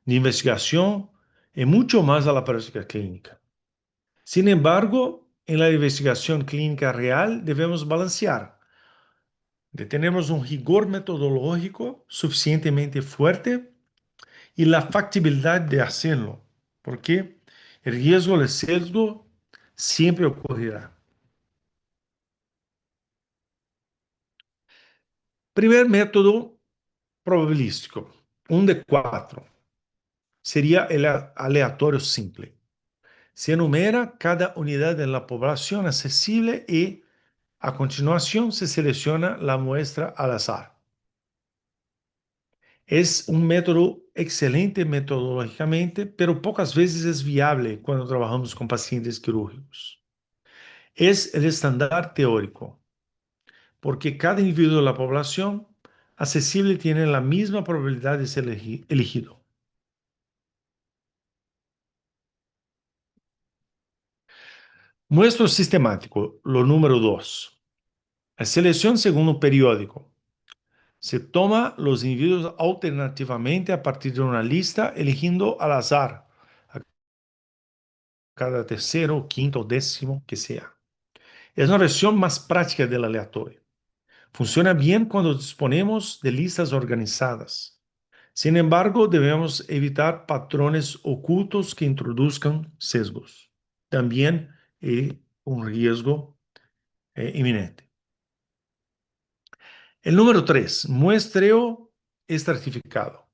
de investigación y mucho más a la práctica clínica. Sin embargo, en la investigación clínica real debemos balancear. Tenemos un rigor metodológico suficientemente fuerte y la factibilidad de hacerlo, porque el riesgo de sesgo siempre ocurrirá. Primer método probabilístico, un de cuatro, sería el aleatorio simple. Se enumera cada unidad de la población accesible y a continuación se selecciona la muestra al azar. Es un método excelente metodológicamente, pero pocas veces es viable cuando trabajamos con pacientes quirúrgicos. Es el estándar teórico, porque cada individuo de la población accesible tiene la misma probabilidad de ser elegido. Muestro sistemático, lo número 2. La selección según un periódico. Se toma los individuos alternativamente a partir de una lista, eligiendo al azar a cada tercero, quinto o décimo que sea. Es una versión más práctica del aleatorio. Funciona bien cuando disponemos de listas organizadas. Sin embargo, debemos evitar patrones ocultos que introduzcan sesgos. También un riesgo inminente. El número 3, muestreo estratificado.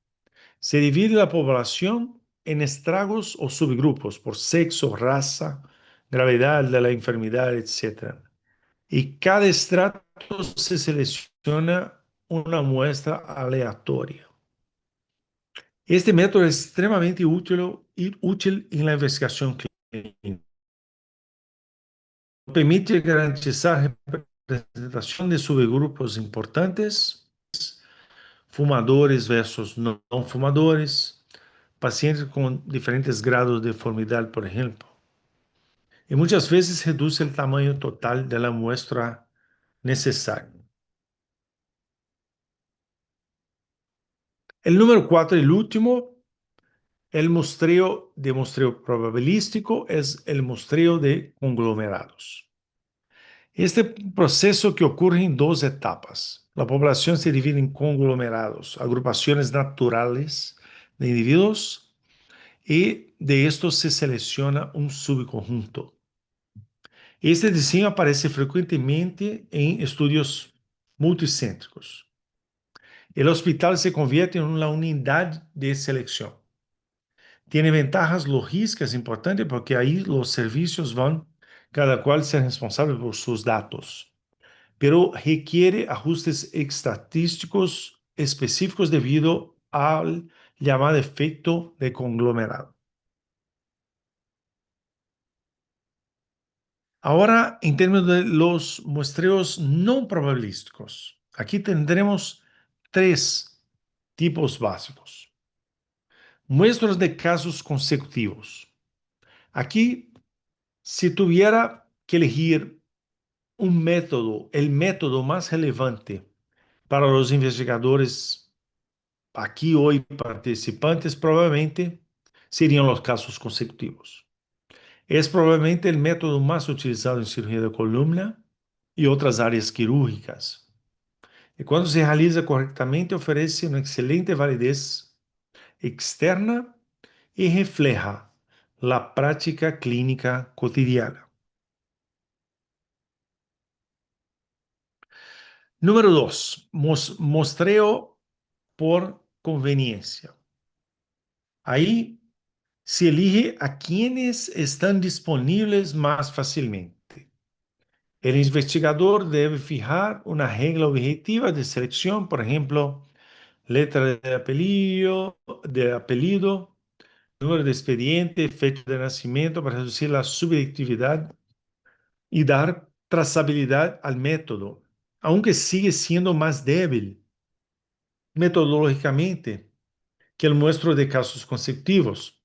Se divide la población en estragos o subgrupos por sexo, raza, gravedad de la enfermedad, etc. Y cada estrato se selecciona una muestra aleatoria. Este método es extremadamente útil en la investigación clínica. Permite garantizar representación de subgrupos importantes, fumadores versus no fumadores, pacientes con diferentes grados de deformidad, por ejemplo. Y muchas veces reduce el tamaño total de la muestra necesaria. El número 4, el último, el muestreo probabilístico es el muestreo de conglomerados. Este proceso que ocurre en dos etapas. La población se divide en conglomerados, agrupaciones naturales de individuos, y de estos se selecciona un subconjunto. Este diseño aparece frecuentemente en estudios multicéntricos. El hospital se convierte en una unidad de selección. Tiene ventajas logísticas importantes porque ahí los servicios van, cada cual ser responsable por sus datos, pero requiere ajustes estatísticos específicos debido al llamado efecto de conglomerado. Ahora, en términos de los muestreos no probabilísticos, aquí tendremos tres tipos básicos. Muestras de casos consecutivos. Aquí, si tuviera que elegir un método, el método más relevante para los investigadores aquí hoy participantes, probablemente serían los casos consecutivos. Es probablemente el método más utilizado en cirugía de columna y otras áreas quirúrgicas. Y cuando se realiza correctamente, ofrece una excelente validez externa y refleja la práctica clínica cotidiana. Número 2, muestreo por conveniencia. Ahí se elige a quienes están disponibles más fácilmente. El investigador debe fijar una regla objetiva de selección, por ejemplo, letra de apellido, número de expediente, fecha de nacimiento para reducir la subjetividad y dar trazabilidad al método, aunque sigue siendo más débil metodológicamente que el muestro de casos consecutivos.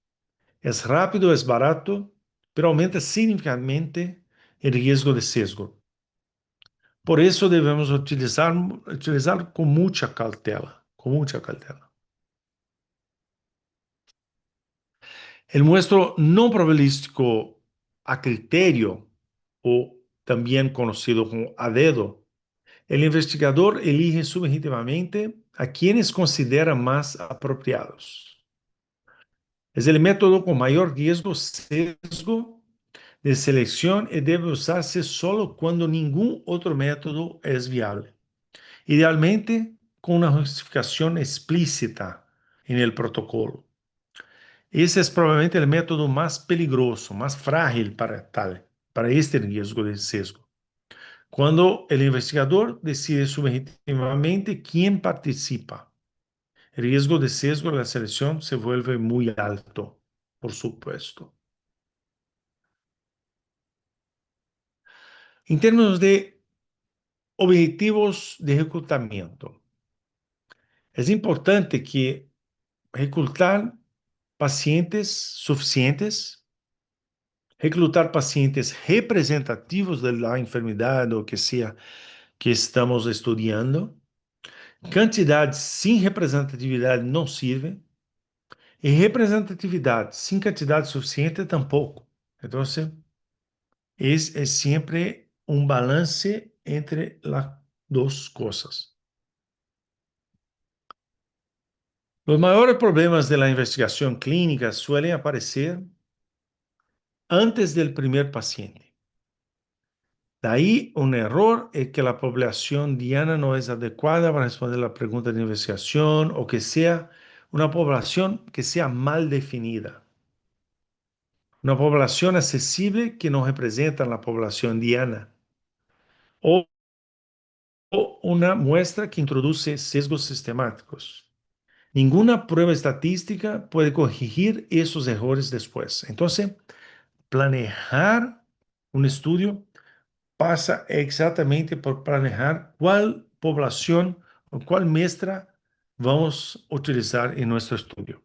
Es rápido, es barato, pero aumenta significativamente el riesgo de sesgo. Por eso debemos utilizar con mucha cautela, com muita cautela. El muestro no probabilístico a criterio, o también conocido como a dedo, el investigador elige subjetivamente a quienes considera más apropiados. Es el método con mayor riesgo sesgo de selección y debe usarse solo cuando ningún otro método es viable. Idealmente, con una justificación explícita en el protocolo. Ese es probablemente el método más peligroso, más frágil para este riesgo de sesgo. Cuando el investigador decide subjetivamente quién participa, el riesgo de sesgo de la selección se vuelve muy alto, por supuesto. En términos de objetivos de reclutamiento, es importante que reclutar pacientes suficientes, reclutar pacientes representativos de la enfermedad o que sea que estamos estudiando. Cantidad sin representatividad no sirve. Y representatividad sin cantidad suficiente tampoco. Entonces, es siempre un balance entre las dos cosas. Los mayores problemas de la investigación clínica suelen aparecer antes del primer paciente. De ahí un error es que la población diana no es adecuada para responder la pregunta de investigación o que sea una población que sea mal definida. Una población accesible que no representa la población diana. O una muestra que introduce sesgos sistemáticos. Ninguna prueba estadística puede corregir esos errores después. Entonces, planear un estudio pasa exactamente por planear cuál población o cuál muestra vamos a utilizar en nuestro estudio.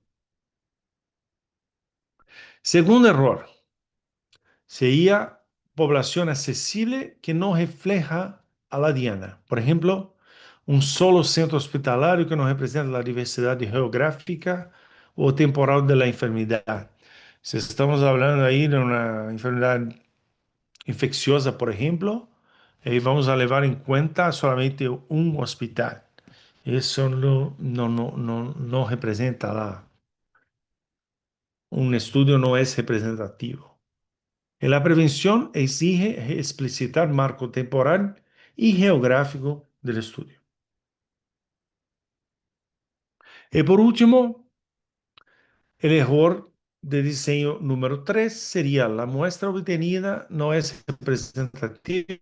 Segundo error, sería población accesible que no refleja a la diana. Por ejemplo, un solo centro hospitalario que no representa la diversidad geográfica o temporal de la enfermedad. Si estamos hablando ahí de una enfermedad infecciosa, por ejemplo, vamos a llevar en cuenta solamente un hospital. Eso no representa un estudio no es representativo. En la prevención exige explicitar marco temporal y geográfico del estudio. Y por último, el error de diseño número 3 sería la muestra obtenida no es representativa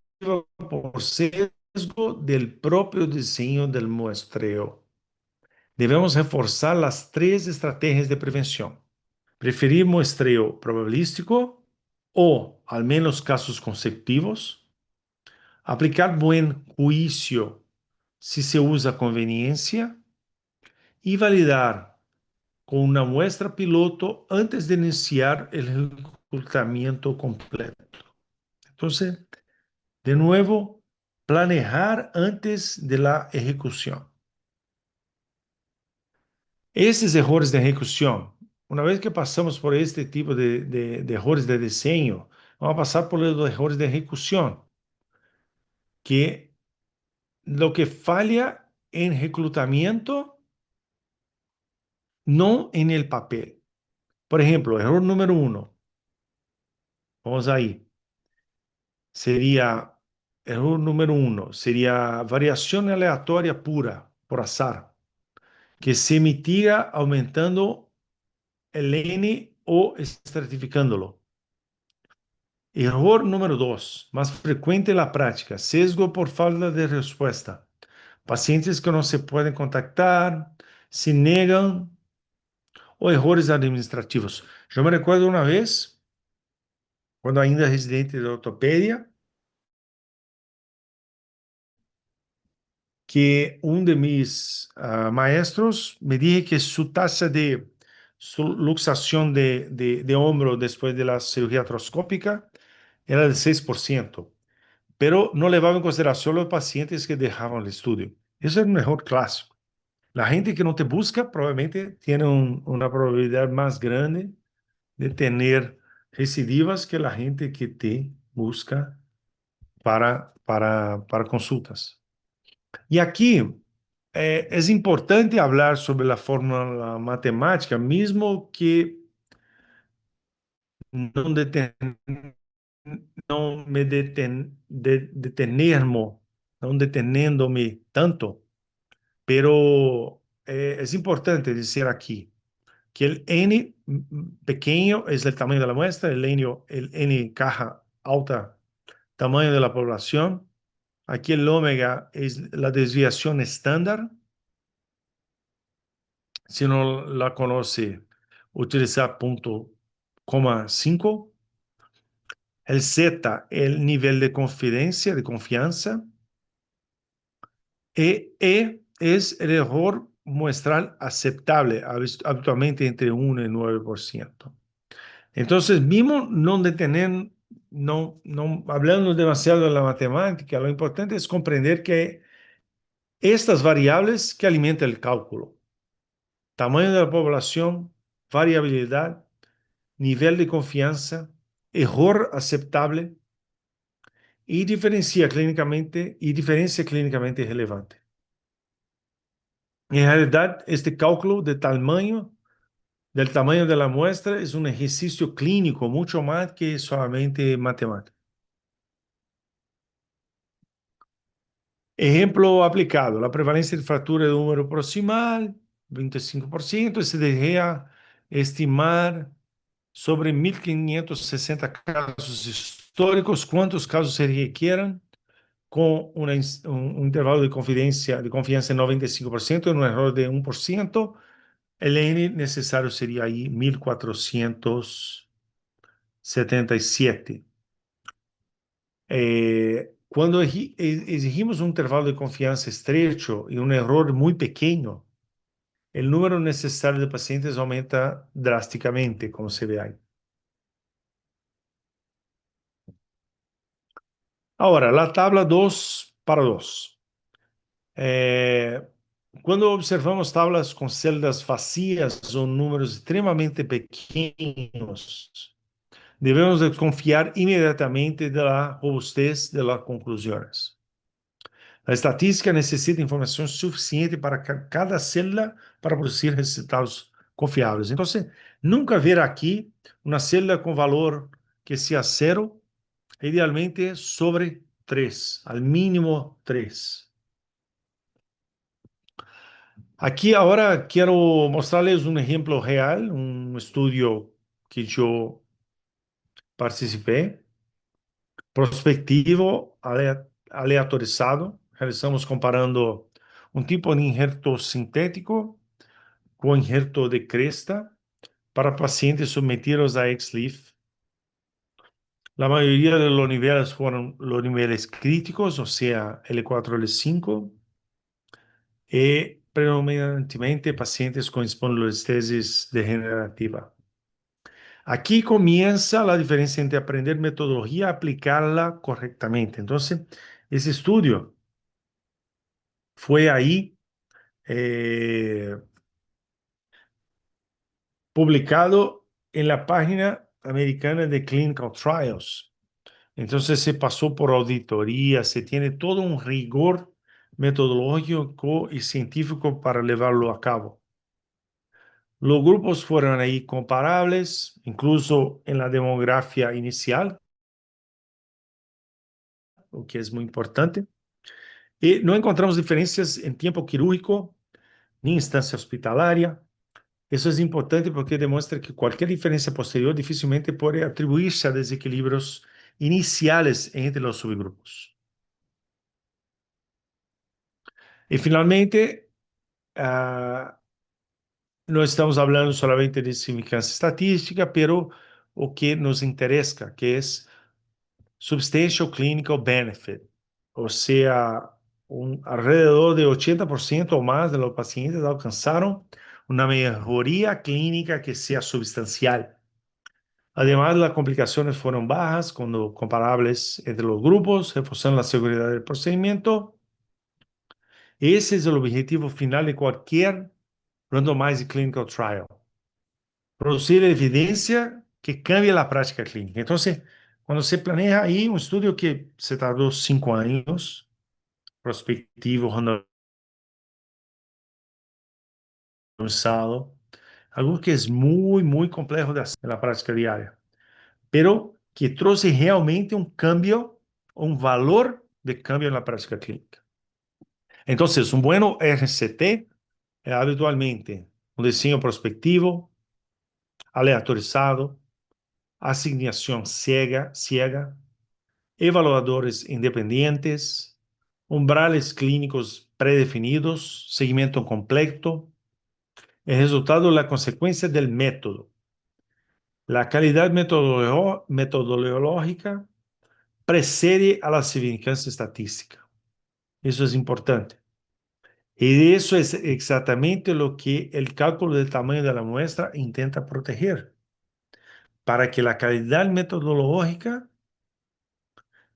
por sesgo del propio diseño del muestreo. Debemos reforzar las tres estrategias de prevención. Preferir muestreo probabilístico o al menos casos conceptivos. Aplicar buen juicio si se usa conveniencia y validar con una muestra piloto antes de iniciar el reclutamiento completo. Entonces, de nuevo, planear antes de la ejecución. Esses errores de ejecución, una vez que pasamos por este tipo de errores de diseño, vamos a pasar por los errores de ejecución, que lo que falla en reclutamiento, no en el papel. Por ejemplo, error número 1, vamos ahí, sería, error número 1, sería variación aleatoria pura, por azar, que se mitiga aumentando el N o estratificándolo. Error número 2, más frecuente en la práctica, sesgo por falta de respuesta. Pacientes que no se pueden contactar, se negan o errores administrativos. Yo me recuerdo una vez, cuando ainda residente de ortopedia, que un de mis maestros me dijo que su tasa de su luxación de hombro después de la cirugía artroscópica era de 6%, pero no levaba en consideración los pacientes que dejaban el estudio. Eso es un error clásico. La gente que no te busca probablemente tiene una probabilidad más grande de tener recidivas que la gente que te busca para consultas. Y aquí es importante hablar sobre la fórmula matemática, mismo que no, no me detenermo, no deteniéndome tanto, pero es importante decir aquí que el n pequeño es el tamaño de la muestra, el n caja alta, tamaño de la población. Aquí el omega es la desviación estándar. Si no la conoce, utilizar punto coma 5. El Z, el nivel de confianza. E es el error muestral aceptable, habitualmente entre 1 y 9%. Entonces, mismo no detener, no hablando demasiado de la matemática, lo importante es comprender que estas variables que alimentan el cálculo, tamaño de la población, variabilidad, nivel de confianza, error aceptable y diferencia clínicamente relevante. En realidad, este cálculo del tamaño de la muestra es un ejercicio clínico mucho más que solamente matemático. Ejemplo aplicado, la prevalencia de fractura de número proximal, 25%, y se desea estimar sobre 1.560 casos históricos, cuántos casos se requieran con un intervalo de confianza de 95% y un error de 1%. El N necesario sería ahí 1.477. Cuando exigimos un intervalo de confianza estrecho y un error muy pequeño, el número necesario de pacientes aumenta drásticamente, como se ve ahí. Ahora, la tabla 2 para 2. Eh, Cuando observamos tablas con celdas vacías o números extremamente pequeños, debemos desconfiar inmediatamente de la robustez de las conclusiones. La estadística necesita información suficiente para cada célula para producir resultados confiables. Entonces, nunca ver aquí una celda con valor que sea cero, idealmente sobre 3, al mínimo 3. Aquí ahora quiero mostrarles un ejemplo real, un estudio que yo participé, prospectivo, aleatorizado. Realizamos comparando un tipo de injerto sintético con injerto de cresta para pacientes sometidos a XLIF. La mayoría de los niveles fueron los niveles críticos, o sea, L4, L5, y predominantemente pacientes con espondilolistesis degenerativa. Aquí comienza la diferencia entre aprender metodología y aplicarla correctamente. Entonces, ese estudio fue ahí publicado en la página americana de Clinical Trials. Entonces se pasó por auditoría, se tiene todo un rigor metodológico y científico para llevarlo a cabo. Los grupos fueron ahí comparables, incluso en la demografía inicial, lo que es muy importante. Y no encontramos diferencias en tiempo quirúrgico ni instancia hospitalaria. Eso es importante porque demuestra que cualquier diferencia posterior difícilmente puede atribuirse a desequilibrios iniciales entre los subgrupos. Y finalmente, no estamos hablando solamente de significancia estadística, pero o que nos interesa, que es substantial clinical benefit, o sea, alrededor de 80% o más de los pacientes alcanzaron una mejoría clínica que sea sustancial. Además, las complicaciones fueron bajas cuando comparables entre los grupos, reforzando la seguridad del procedimiento. Ese es el objetivo final de cualquier randomized clinical trial. Producir evidencia que cambie la práctica clínica. Entonces, cuando se planea ahí un estudio que se tardó 5 años, prospectivo, randomizado, algo que es muy, muy complejo de hacer en la práctica diaria, pero que trouxe realmente un cambio, un valor de cambio en la práctica clínica. Entonces, un buen RCT es habitualmente un diseño prospectivo, aleatorizado, asignación ciega, evaluadores independientes, umbrales clínicos predefinidos, seguimiento completo, el resultado, la consecuencia del método. La calidad metodológica precede a la significancia estadística. Eso es importante. Y eso es exactamente lo que el cálculo del tamaño de la muestra intenta proteger, para que la calidad metodológica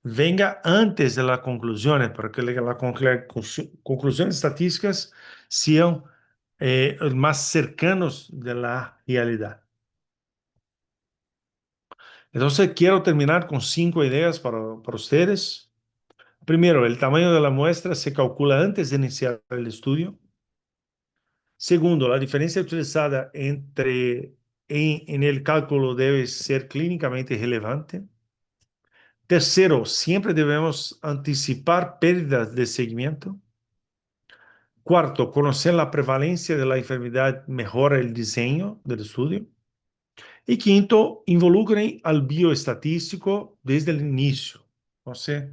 venga antes de las conclusiones, para que las conclusiones estadísticas sean más cercanos de la realidad. Entonces, quiero terminar con 5 ideas para ustedes. Primero, el tamaño de la muestra se calcula antes de iniciar el estudio. Segundo, la diferencia utilizada en el cálculo debe ser clínicamente relevante. Tercero, siempre debemos anticipar pérdidas de seguimiento. Cuarto, conocer la prevalencia de la enfermedad mejora el diseño del estudio. Y quinto, involucren al bioestatístico desde el inicio. Entonces,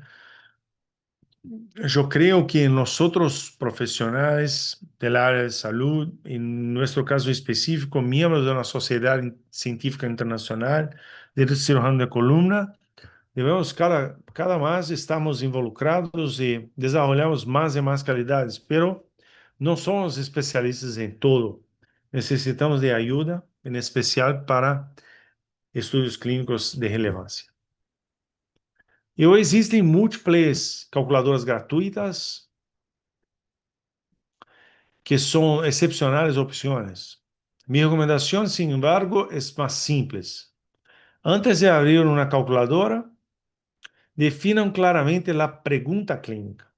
yo creo que nosotros profesionales del área de salud, en nuestro caso específico, miembros de una sociedad científica internacional de cirujano de columna, debemos cada más estamos involucrados y desarrollamos más y más calidades, pero no somos especialistas en todo. Necesitamos de ayuda, en especial para estudios clínicos de relevancia. E hoje existem múltiplas calculadoras gratuitas que son excepcionales opciones. Mi recomendación, sin embargo, es más simple. Antes de abrir una calculadora, definan claramente la pregunta clínica,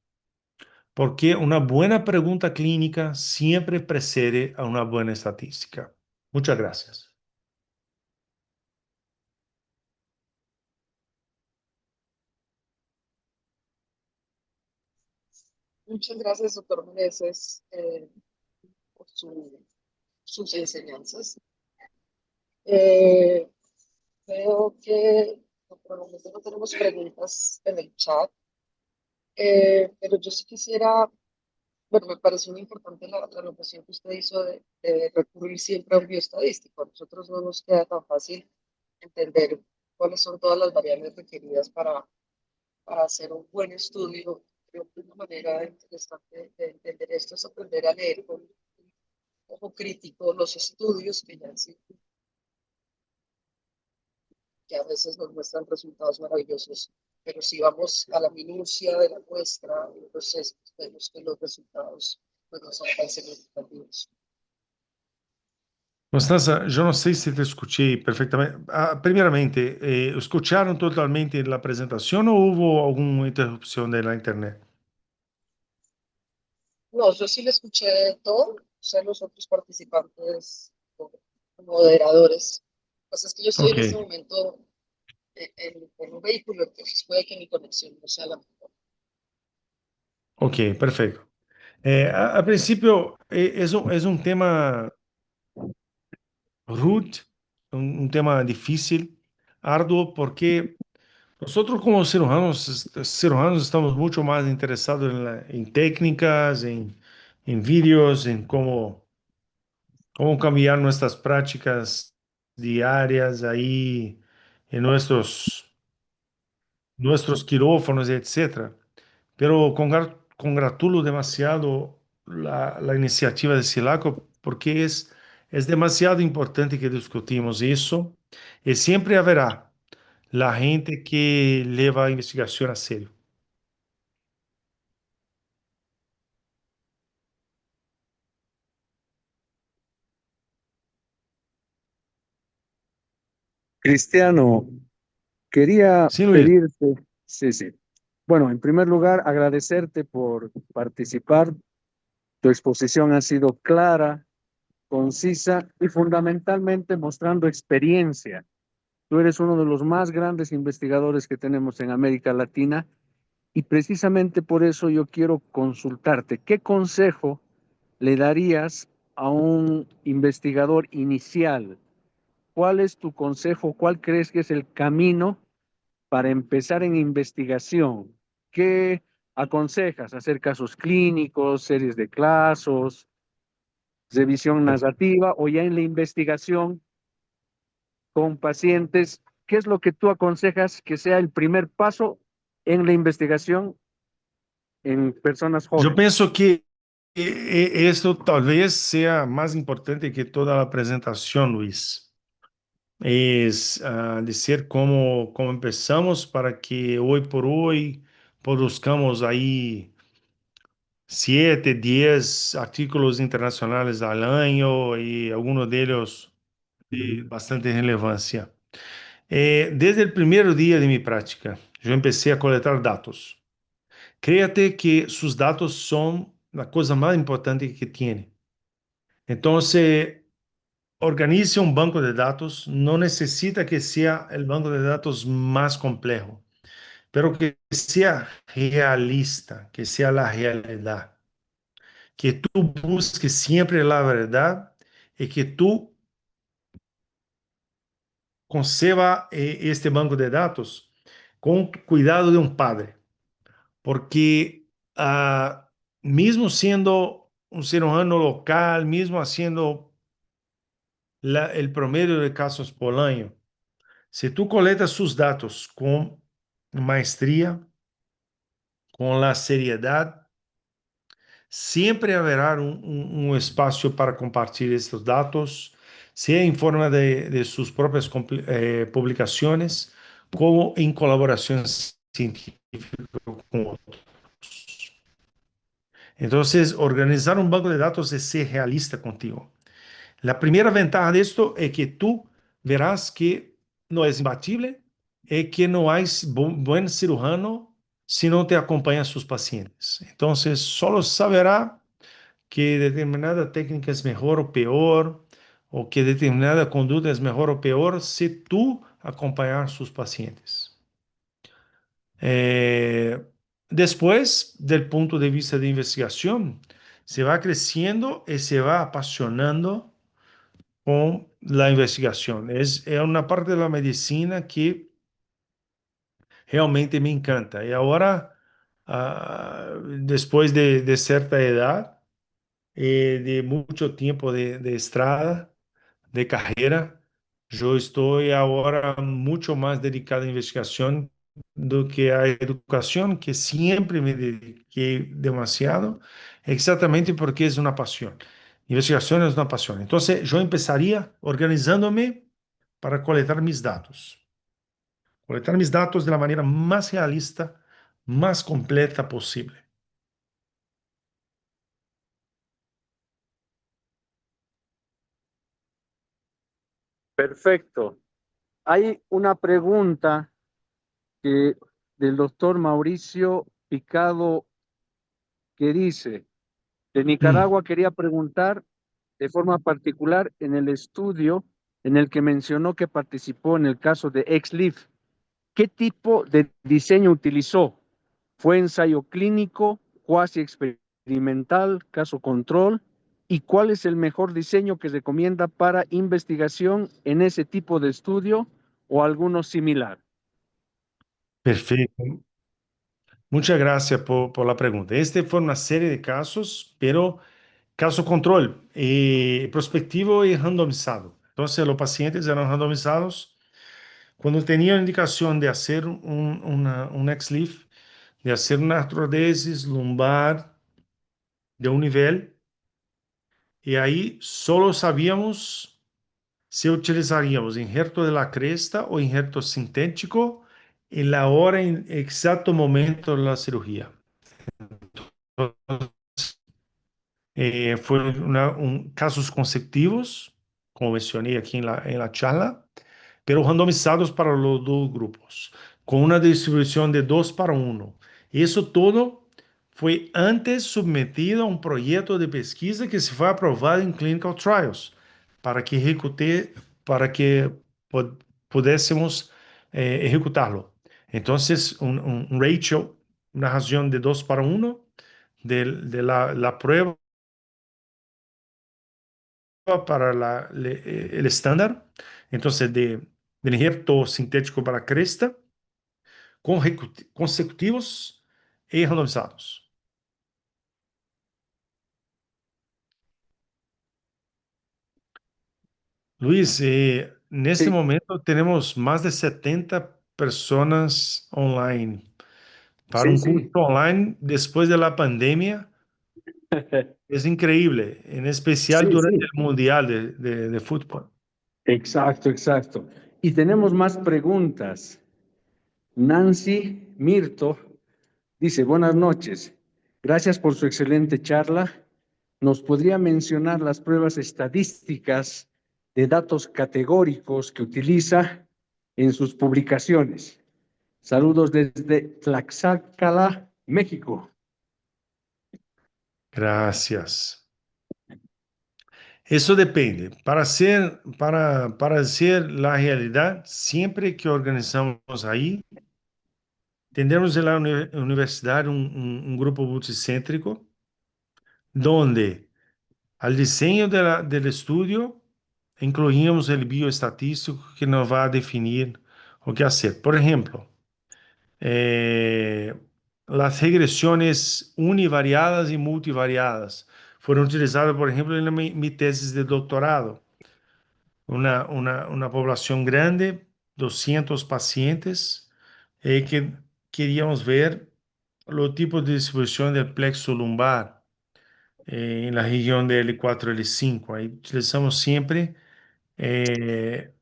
porque una buena pregunta clínica siempre precede a una buena estadística. Muchas gracias. Muchas gracias, doctor Meneses, por sus enseñanzas. Eh, Veo que por el momento no tenemos preguntas en el chat, pero yo sí quisiera, bueno, me pareció muy importante la anotación que usted hizo de recurrir siempre a un bioestadístico. A nosotros no nos queda tan fácil entender cuáles son todas las variables requeridas para hacer un buen estudio. Creo que una manera interesante de entender esto es aprender a leer con ojo crítico los estudios que ya existen, que a veces nos muestran resultados maravillosos, pero si vamos a la minucia de la muestra, entonces vemos que los resultados pues, no son tan significativos. Constanza, yo no sé si te escuché perfectamente. Primeramente, ¿escucharon totalmente la presentación o hubo alguna interrupción de la internet? No, yo sí le escuché todo, o sea, los otros participantes, o moderadores. Pues es que yo estoy en este Ok, momento en un vehículo, entonces puede que mi conexión no sea la mejor. ok, perfecto. Al principio, es un tema rude, un tema difícil, arduo, porque nosotros como cirujanos estamos mucho más interesados en técnicas, en vídeos, en cómo cambiar nuestras prácticas diarias ahí en nuestros quirófanos, etcétera. Pero congratulo demasiado la iniciativa de Silaco porque es demasiado importante que discutimos eso y siempre habrá la gente que lleva a investigación a serio. Cristiano, quería Sí, Luis. pedirte, sí, sí. Bueno, en primer lugar, agradecerte por participar. Tu exposición ha sido clara, concisa y fundamentalmente mostrando experiencia. Tú eres uno de los más grandes investigadores que tenemos en América Latina y precisamente por eso yo quiero consultarte. ¿Qué consejo le darías a un investigador inicial? ¿Cuál es tu consejo? ¿Cuál crees que es el camino para empezar en investigación? ¿Qué aconsejas? ¿Hacer casos clínicos, series de casos, revisión narrativa o ya en la investigación con pacientes? ¿Qué es lo que tú aconsejas que sea el primer paso en la investigación en personas Yo jóvenes? pienso que esto tal vez sea más importante que toda la presentación, Luis. Es decir cómo empezamos para que hoy por hoy produzcamos ahí 7, 10 artículos internacionales al año y algunos de ellos de bastante relevancia. Desde el primer día de mi práctica, yo empecé a coletar datos. Créate que sus datos son la cosa más importante que tiene. Entonces, organice un banco de datos. No necesita que sea el banco de datos más complejo, pero que sea realista, que sea la realidad. Que tú busques siempre la verdad y que tú conserva este banco de datos con cuidado de un padre. Porque mismo siendo un cirujano local, mismo haciendo el promedio de casos por año, si tú coletas sus datos con maestría, con la seriedad, siempre habrá un espacio para compartir estos datos, sea en forma de sus propias publicaciones, como en colaboración científica con otros. Entonces, organizar un banco de datos es ser realista contigo. La primera ventaja de esto es que tú verás que no es imbatible, es que no hay buen cirujano si no te acompaña a sus pacientes. Entonces, solo saberá que determinada técnica es mejor o peor, o que determinada conducta es mejor o peor si tú acompañar a sus pacientes. Eh, Después, del punto de vista de investigación, se va creciendo y se va apasionando con la investigación. Es una parte de la medicina que realmente me encanta. Y ahora, después de cierta edad, de mucho tiempo de estrada, de carrera, yo estoy ahora mucho más dedicado a investigación do que a educación, que siempre me dediqué demasiado, exactamente porque es una pasión. Investigación es una pasión. Entonces, yo empezaría organizándome para coletar mis datos de la manera más realista, más completa posible. Perfecto. Hay una pregunta que, del doctor Mauricio Picado, que dice, de Mm, Nicaragua quería preguntar de forma particular en el estudio en el que mencionó que participó en el caso de XLIF. ¿Qué tipo de diseño utilizó? ¿Fue ensayo clínico, cuasi experimental, caso control? ¿Y cuál es el mejor diseño que recomienda para investigación en ese tipo de estudio o alguno similar? perfecto. Muchas gracias por la pregunta. Este fue una serie de casos, pero caso control, prospectivo y randomizado. Entonces, los pacientes eran randomizados cuando tenían indicación de hacer un XLIF, de hacer una artrodesis lumbar de un nivel, y ahí solo sabíamos si utilizaríamos injerto de la cresta o injerto sintético en la hora, en exacto momento de la cirugía. Fueron casos consecutivos, como mencioné aquí en la charla, pero randomizados para los dos grupos, con una distribución de 2 para 1. Eso todo foi antes submetido a um projeto de pesquisa que se foi aprovado em clinical trials, para que para que pudéssemos executá-lo. Então, um ratio, uma razão de 2 para 1 de la prueba para el estándar, entonces del injerto sintético para cresta, consecutivos y randomizados. Luis, en este Sí, momento tenemos más de 70 personas online. Para sí, un curso sí. online después de la pandemia, es increíble, en especial Sí, durante el sí. Mundial de Fútbol. Exacto, exacto. Y tenemos más preguntas. Nancy Mirto dice, buenas noches. Gracias por su excelente charla. ¿Nos podría mencionar las pruebas estadísticas de datos categóricos que utiliza en sus publicaciones? Saludos desde Tlaxcala, México. Gracias. Eso depende. Para ser la realidad, siempre que organizamos ahí, tendremos en la universidad un grupo multicéntrico donde al diseño del estudio incluimos el bioestatístico que nos va a definir o qué hacer. Por ejemplo, eh, las regresiones univariadas y multivariadas fueron utilizadas, por ejemplo, en mi tesis de doctorado. Una población grande, 200 pacientes, que queríamos ver los tipos de distribución del plexo lumbar en la región de L4, L5. Ahí utilizamos siempre eh,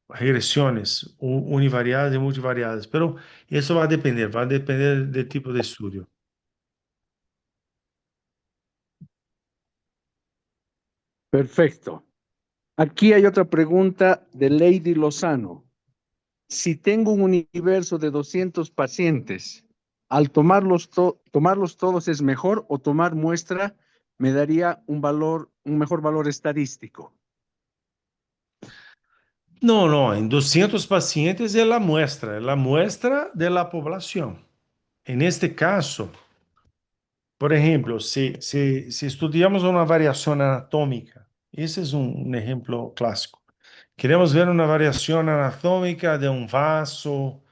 regresiones univariadas y multivariadas, pero eso va a depender del tipo de estudio. Perfecto. Aquí hay otra pregunta de Lady Lozano. Si tengo un universo de 200 pacientes, al tomarlos todos es mejor o tomar muestra me daría un mejor valor estadístico. No, no, en 200 pacientes es la muestra de la población. En este caso, por ejemplo, si estudiamos una variación anatómica, ese es un ejemplo clásico. Queremos ver una variación anatómica de un vaso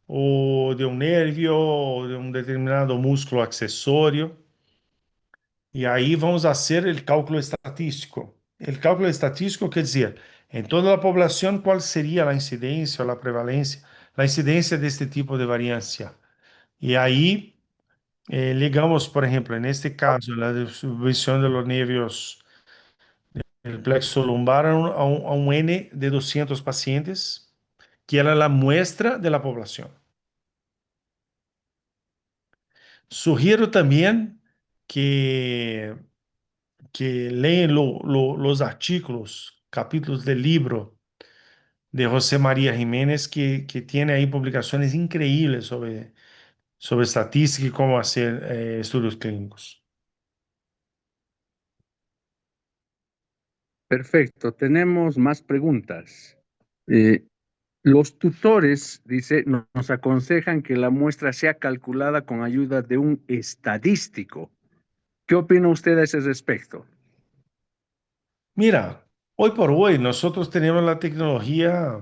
o de un nervio o de un determinado músculo accesorio. Y ahí vamos a hacer el cálculo estadístico. El cálculo estadístico quiere decir, en toda la población, ¿cuál sería la incidencia o la prevalencia? La incidencia de este tipo de variancia. Y ahí ligamos, por ejemplo, en este caso, la distribución de los nervios del plexo lumbar a un N de 200 pacientes, que era la muestra de la población. Sugiero también que, que lean los artículos, capítulos del libro de José María Jiménez, que tiene ahí publicaciones increíbles sobre estadística y cómo hacer estudios clínicos. Perfecto. Tenemos más preguntas. Eh, los tutores, dice, nos aconsejan que la muestra sea calculada con ayuda de un estadístico. ¿Qué opina usted a ese respecto? Mira, hoy por hoy nosotros tenemos la tecnología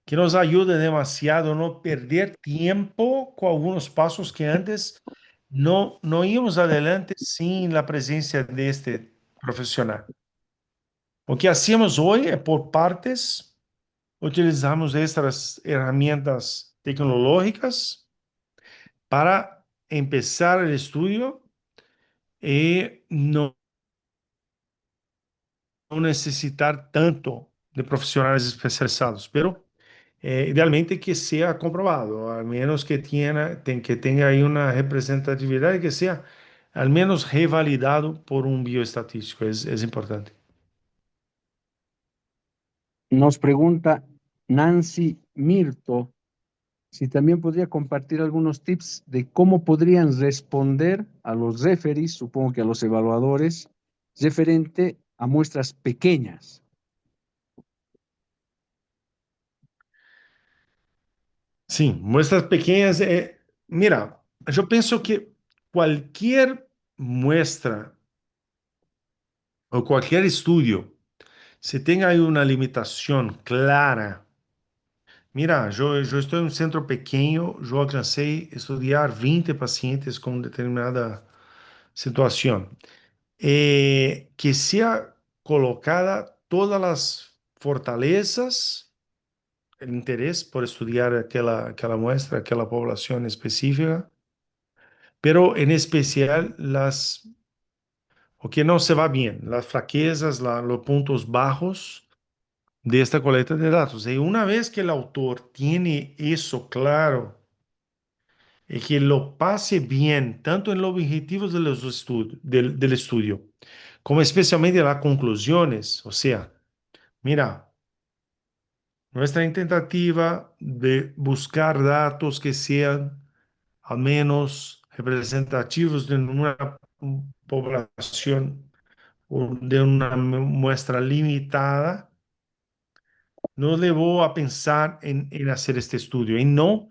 que nos ayuda demasiado a no perder tiempo con algunos pasos que antes no íbamos adelante sin la presencia de este profesional. Lo que hacemos hoy es por partes, utilizamos estas herramientas tecnológicas para empezar el estudio y no necesitar tanto de profesionales especializados, pero idealmente que sea comprobado, al menos que tenga ahí una representatividad y que sea al menos revalidado por un bioestatístico, es importante. Nos pregunta Nancy Mirto, si también podría compartir algunos tips de cómo podrían responder a los referees, supongo que a los evaluadores, referente a muestras pequeñas. Sí, muestras pequeñas. Mira, yo pienso que cualquier muestra o cualquier estudio, si tenga ahí una limitación clara. Mira, yo estou em um centro pequeno, eu alcancei a estudar 20 pacientes com determinada situação. Que sea colocada todas as fortalezas, o interesse por estudar aquela muestra, aquela poblação específica, pero en especial o que não se va bem, as fraquezas, los pontos bajos de esta coleta de dados. Y una vez que el autor tiene eso claro, y que lo pase bien, tanto en los objetivos de los del estudio, como especialmente las conclusiones, o sea, mira, nuestra tentativa de buscar datos que sean al menos representativos de una población o de una muestra limitada, nos llevó a pensar en hacer este estudio y no.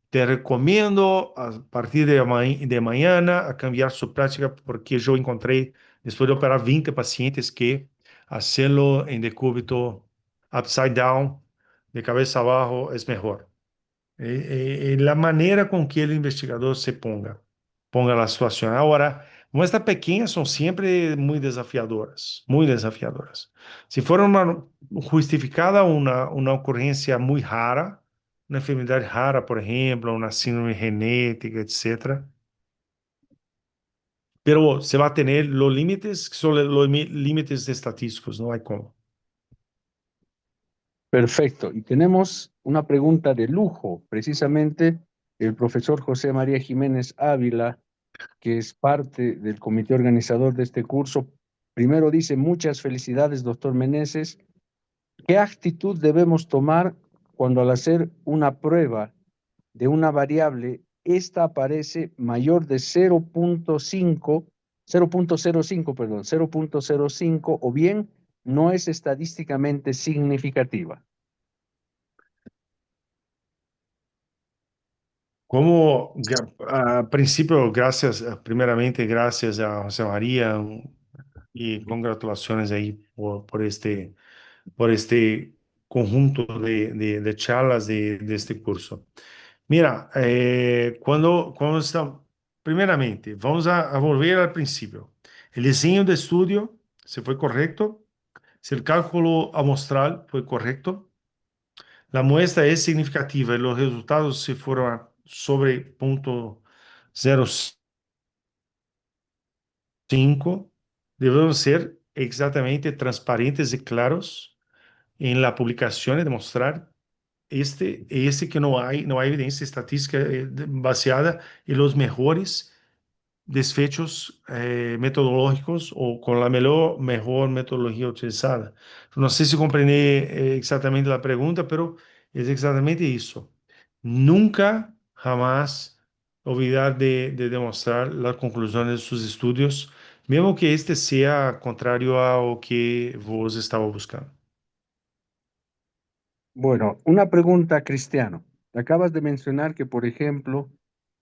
Te recomiendo a partir de mañana a cambiar su práctica porque yo encontré, después de operar 20 pacientes, que hacerlo en decúbito upside down, de cabeza abajo, es mejor. La manera con que el investigador se ponga la situación. Ahora, muestras pequeñas son siempre muy desafiadoras, muy desafiadoras. Si fuera justificada una ocurrencia muy rara, una enfermedad rara, por ejemplo, una síndrome genética, etcétera, pero se va a tener los límites, que son los límites estadísticos, no hay cómo. Perfecto. Y tenemos una pregunta de lujo, precisamente el profesor José María Jiménez Ávila, que es parte del comité organizador de este curso. Primero dice, muchas felicidades, doctor Meneses. ¿Qué actitud debemos tomar cuando al hacer una prueba de una variable, esta aparece mayor de 0.05, perdón, 0.05, o bien no es estadísticamente significativa? Como a principio, gracias, primeramente, gracias a José María y congratulaciones ahí por este conjunto de charlas de este curso. Mira, cuando está, primeramente, vamos a volver al principio. El diseño de estudio, se fue correcto, si el cálculo amostral fue correcto, la muestra es significativa y los resultados se fueron sobre 0.05, debemos ser exactamente transparentes y claros en la publicación y demostrar que no hay evidencia estadística baseada en los mejores desfechos metodológicos o con la mejor metodología utilizada. No sé si comprendí exactamente la pregunta, pero es exactamente eso. Nunca, jamás olvidar de demostrar las conclusiones de sus estudios, mesmo que este sea contrario a lo que vos estaba buscando. Bueno, una pregunta, Cristiano. Acabas de mencionar que, por ejemplo,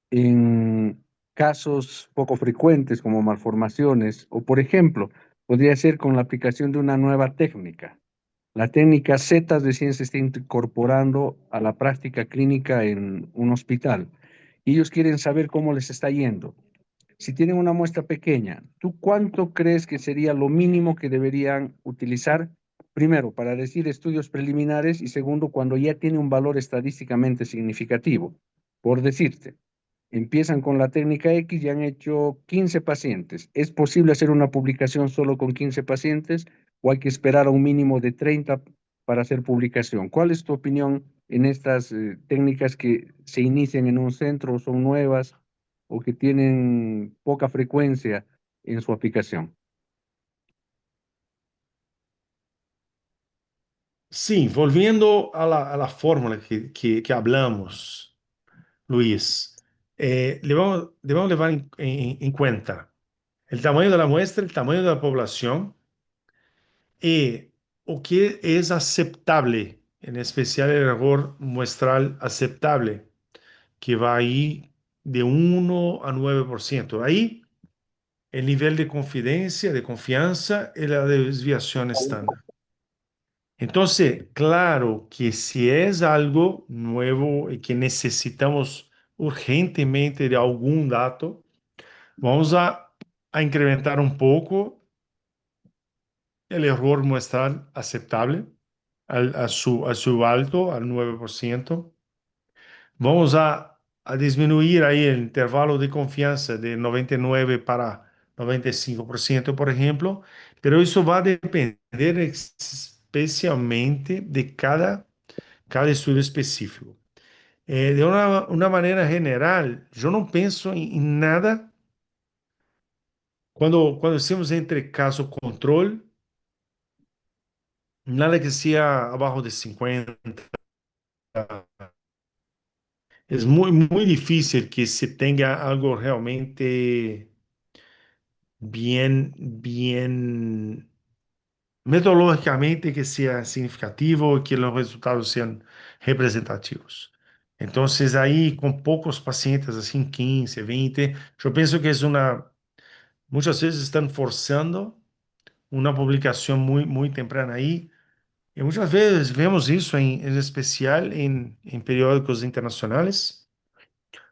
en casos poco frecuentes como malformaciones, o por ejemplo, podría ser con la aplicación de una nueva técnica. La técnica Z recién se está incorporando a la práctica clínica en un hospital. Y ellos quieren saber cómo les está yendo. Si tienen una muestra pequeña, ¿tú cuánto crees que sería lo mínimo que deberían utilizar? Primero, para decir estudios preliminares y segundo, cuando ya tiene un valor estadísticamente significativo. Por decirte, empiezan con la técnica X y han hecho 15 pacientes. ¿Es posible hacer una publicación solo con 15 pacientes o hay que esperar a un mínimo de 30 para hacer publicación? ¿Cuál es tu opinión en estas técnicas que se inician en un centro o son nuevas o que tienen poca frecuencia en su aplicación? Sim, volviendo a la fórmula que hablamos, Luis, debemos llevar en cuenta el tamaño de la muestra, el tamaño de la población y o que es aceptable, en especial el error muestral aceptable, que va ahí de 1 a 9%. Ahí el nivel de confianza y la desviación estándar. Entonces, claro que si es algo nuevo y que necesitamos urgentemente de algún dato, vamos a incrementar un poco el error muestral aceptable a su alto, al 9%. Vamos a disminuir ahí el intervalo de confianza de 99 para 95%, por ejemplo, pero eso va a depender especialmente de cada estudio específico. De una manera general, yo no pienso en nada cuando estamos entre caso control, nada que sea abajo de 50. Es muy difícil que se tenga algo realmente bien metodológicamente que sea significativo y que los resultados sean representativos. Entonces, ahí con pocos pacientes, así 15, 20, yo pienso que muchas veces están forzando una publicación muy temprana ahí. Y muchas veces vemos eso en especial en periódicos internacionales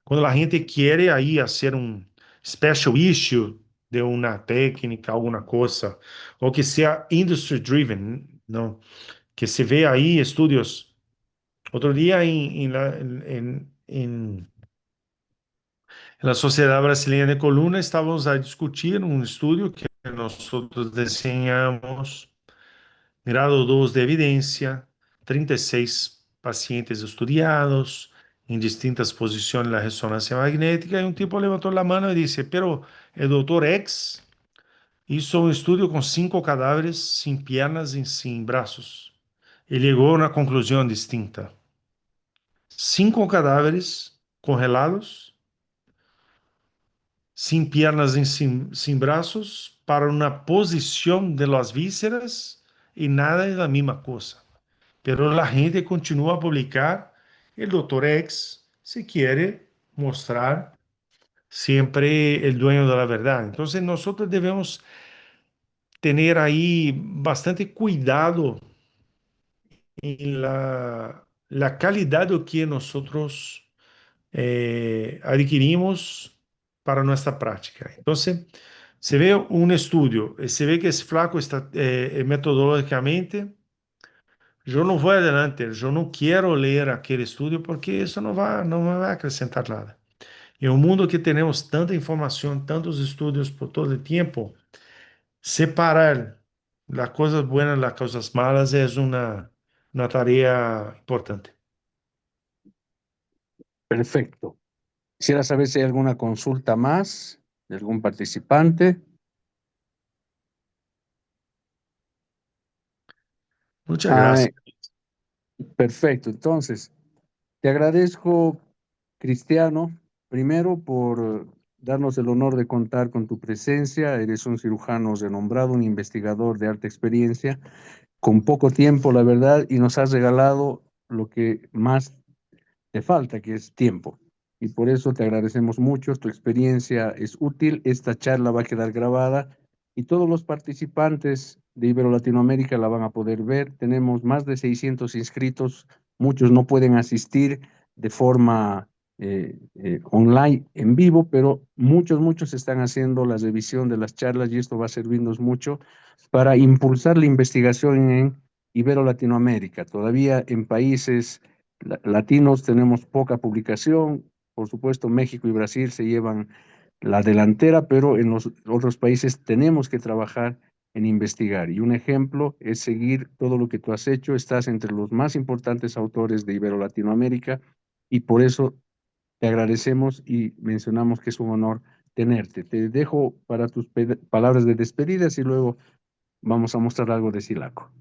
cuando la gente quiere ahí hacer un special issue de una técnica, alguna cosa, o que sea industry driven, ¿no? Que se ve ahí estudios. Otro día en la Sociedad Brasileña de Columna estábamos a discutir un estudio que nosotros diseñamos, grado 2 de evidencia, 36 pacientes estudiados en distintas posiciones de la resonancia magnética, y un tipo levantó la mano y dice, pero el doctor X hizo un estudio con 5 cadáveres sin piernas y sin brazos y llegó a una conclusión distinta. 5 cadáveres congelados, sin piernas y sin brazos, para una posición de las vísceras y nada es la misma cosa. Pero la gente continúa a publicar. El doctor X se quiere mostrar siempre el dueño de la verdad. Entonces nosotros debemos tener ahí bastante cuidado en la calidad de que nosotros adquirimos para nuestra práctica. Entonces, se ve un estudio, se ve que es flaco metodológicamente. Yo no voy adelante, yo no quiero leer aquel estudio porque eso no me va a acrescentar nada. En un mundo que tenemos tanta información, tantos estudios por todo el tiempo, separar las cosas buenas, las cosas malas es una tarea importante. Perfecto. Quisiera saber si hay alguna consulta más de algún participante. Muchas Ah, gracias. perfecto. Entonces, te agradezco, Cristiano, primero por darnos el honor de contar con tu presencia. Eres un cirujano renombrado, un investigador de alta experiencia, con poco tiempo, la verdad, y nos has regalado lo que más te falta, que es tiempo. Y por eso te agradecemos mucho. Tu experiencia es útil. Esta charla va a quedar grabada y todos los participantes de Ibero Latinoamérica la van a poder ver. Tenemos más de 600 inscritos. Muchos no pueden asistir de forma online, en vivo, pero muchos están haciendo la revisión de las charlas y esto va a servirnos mucho para impulsar la investigación en Ibero Latinoamérica. Todavía en países latinos tenemos poca publicación. Por supuesto, México y Brasil se llevan la delantera, pero en los otros países tenemos que trabajar en investigar. Y un ejemplo es seguir todo lo que tú has hecho. Estás entre los más importantes autores de Ibero Latinoamérica y por eso te agradecemos y mencionamos que es un honor tenerte. Te dejo para tus palabras de despedidas y luego vamos a mostrar algo de Silaco.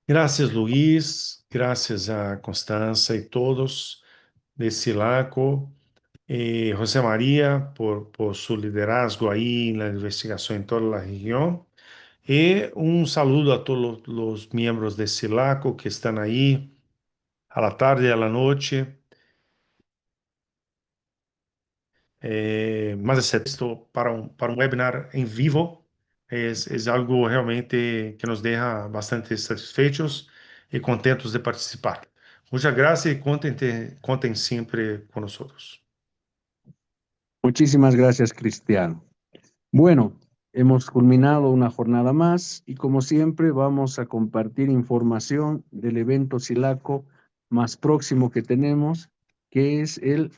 Gracias, Luis. Gracias a Constanza y todos de Silaco. José María por su liderazgo ahí en la investigación en toda la región. Y un saludo a todos los miembros de Silaco que están ahí a la tarde y a la noche. Mas esto para un webinar en vivo es algo realmente que nos deja bastante satisfechos y contentos de participar. Muchas gracias y cuenten siempre con nosotros. Muchísimas gracias, Cristiano. Bueno, hemos culminado una jornada más y como siempre vamos a compartir información del evento Silaco más próximo que tenemos, que es el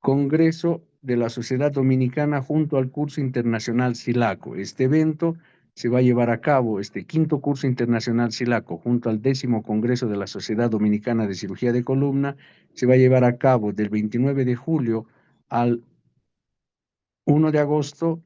Congreso de la Sociedad Dominicana junto al curso internacional Silaco. Este evento se va a llevar a cabo, este quinto curso internacional Silaco, junto al 10º Congreso de la Sociedad Dominicana de Cirugía de Columna, se va a llevar a cabo del 29 de julio al 1 de agosto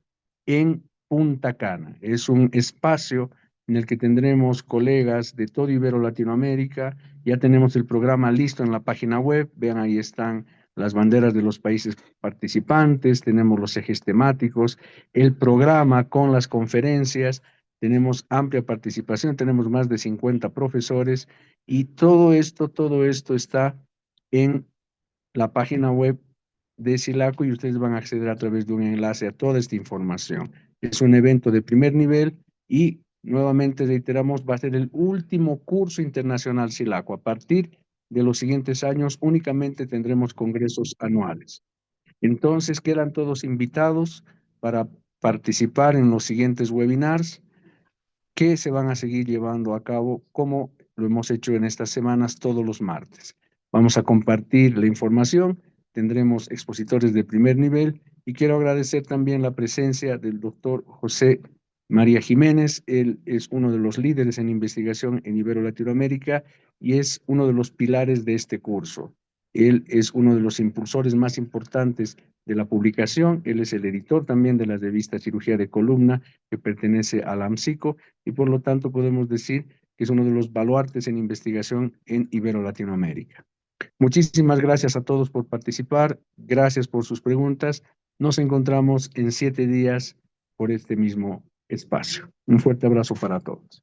en Punta Cana. Es un espacio en el que tendremos colegas de todo Ibero Latinoamérica. Ya tenemos el programa listo en la página web. Vean, ahí están las banderas de los países participantes, tenemos los ejes temáticos, el programa con las conferencias, tenemos amplia participación, tenemos más de 50 profesores y todo esto está en la página web de Silaco y ustedes van a acceder a través de un enlace a toda esta información. Es un evento de primer nivel y nuevamente reiteramos, va a ser el último curso internacional Silaco. A partir de los siguientes años únicamente tendremos congresos anuales. Entonces quedan todos invitados para participar en los siguientes webinars que se van a seguir llevando a cabo como lo hemos hecho en estas semanas todos los martes. Vamos a compartir la información, tendremos expositores de primer nivel y quiero agradecer también la presencia del doctor José María Jiménez. Él es uno de los líderes en investigación en Ibero Latinoamérica y es uno de los pilares de este curso. Él es uno de los impulsores más importantes de la publicación. Él es el editor también de la revista Cirugía de Columna, que pertenece a la AMSICO, y por lo tanto podemos decir que es uno de los baluartes en investigación en Ibero Latinoamérica. Muchísimas gracias a todos por participar, gracias por sus preguntas. Nos encontramos en 7 días por este mismo espacio. Un fuerte abrazo para todos.